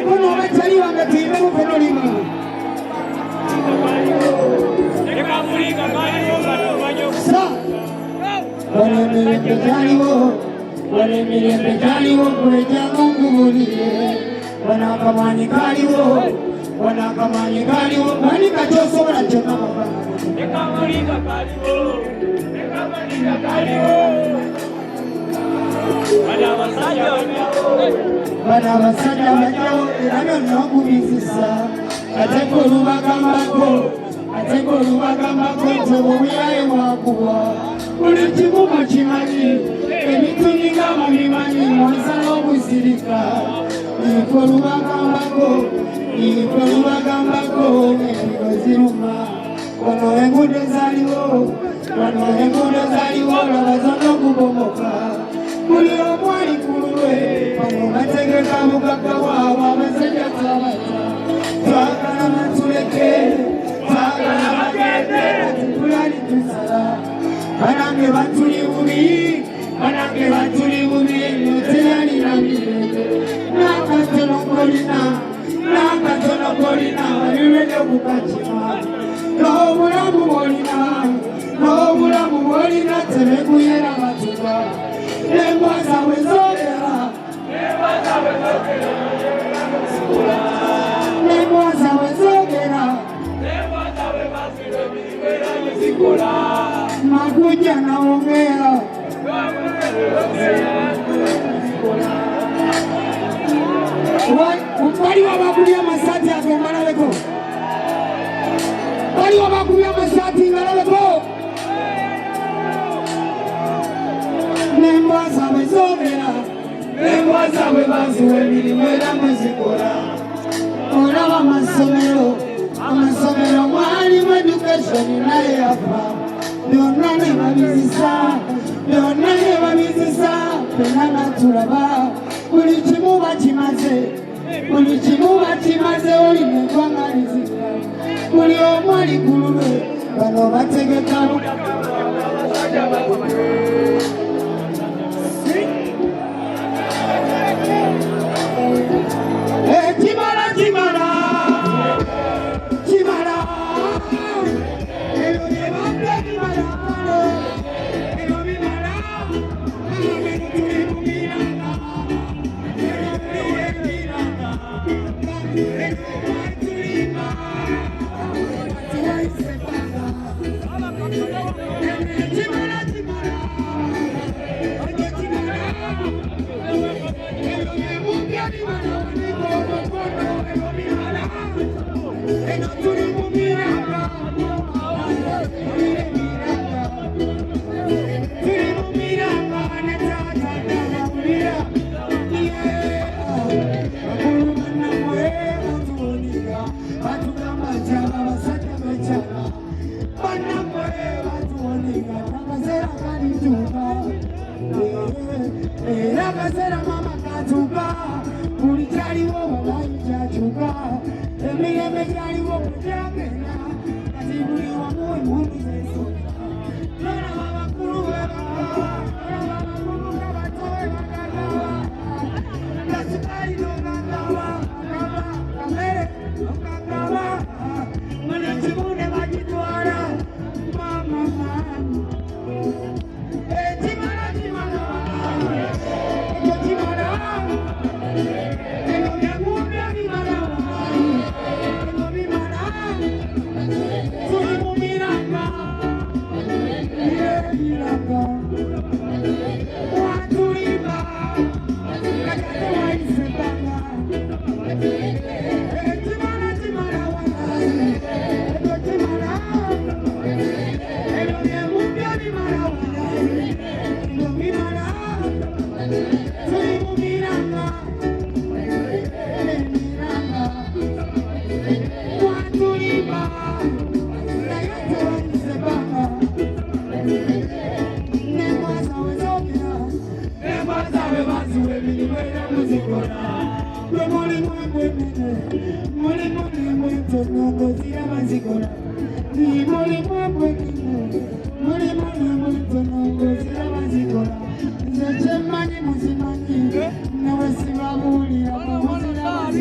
mukono w'abatali wangatimbe mukono limu. Walemire jaliwo kweja mungubulire wanakamanyi kaliwo manika kyosobola kyonna bana abasajja bajjawo era byonna okubizisa ate olubagambako nti obubyaye mwakubwa buli kimu mukimanyi ebintu binga mubimanyi mwanza n'obuzirika ifo olubagambako emigo ziruma wano enguudo zaliwo laba zonna okubomoka buli omu ali ku lulwe wano bategeka mugagga waabwe abasajja twabata twagala batuleke twagala bagende tulali tusala banange batuli bubi noteyanira mirembe nakatono kolina walirwede okukakima n'obulamu bwolina tebekuyera batuba embwa zaabwe zogera makuja naongea waliwo bakubya masati ago ngalabeko n'embwa zaabwe zogera n'embwa zaabwe baziwa emirimu era mwezikola olaba amasomero mwalimu education naye yafa byonna ne babizisa fenna natulaba buli kimu bakimaze olina eggwanga lizika buli omu ali ku lulwe bano bategeka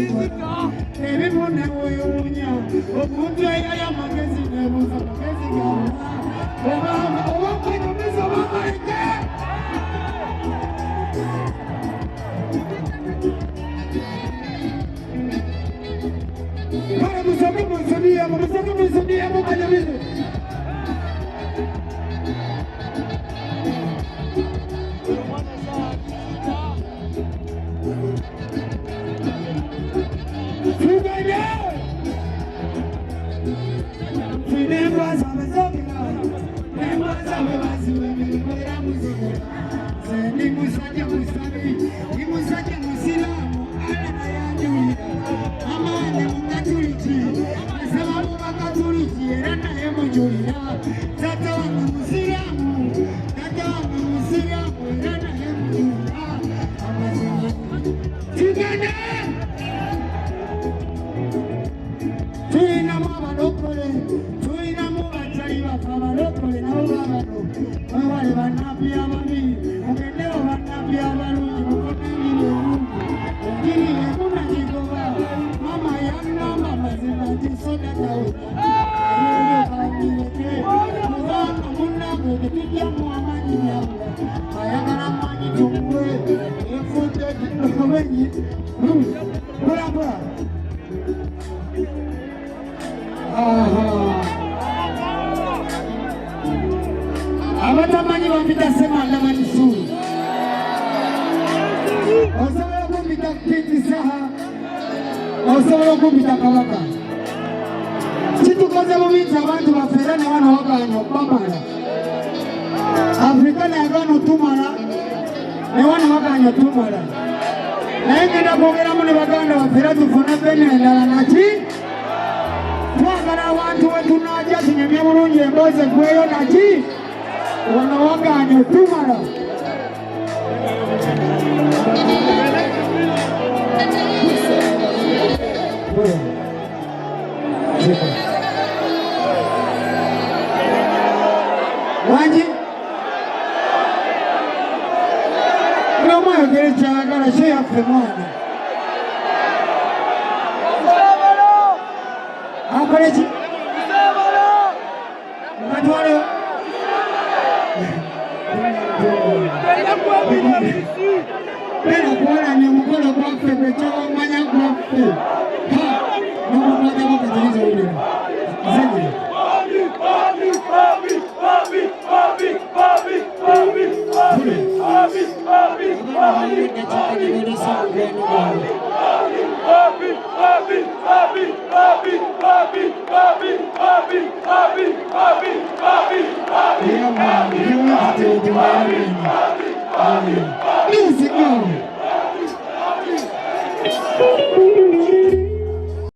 zikora ebibune weyunya omuntu eyali amagezi nebuuza amagezi gabula obanga obakwenyumiza obamalike kale musome munsudiyemu kanyabize abatamanyi bampita semanda manisuru osobola okumpita Piti Saha osobola okumpita Kabaka kitukoze bubizi abantu baffe era ne wano wagaanya okubamala Afrika nayagaana otumala ne wano wagaanya tumala naye ngenda kwogeramu ne baganda baffe era tufune bene endala naki twagala abantu we tunajja tunyumye bulungi emboozi eggweyo naki wano wagaanya otumala wangi buli omu ayogere kyayagala kyo yaffe mwana akole ki atwale bera kuwalanya omukolo gwaffe gwekyawamanya gwaffe nomukwatako katiriza ulira zanyira Music,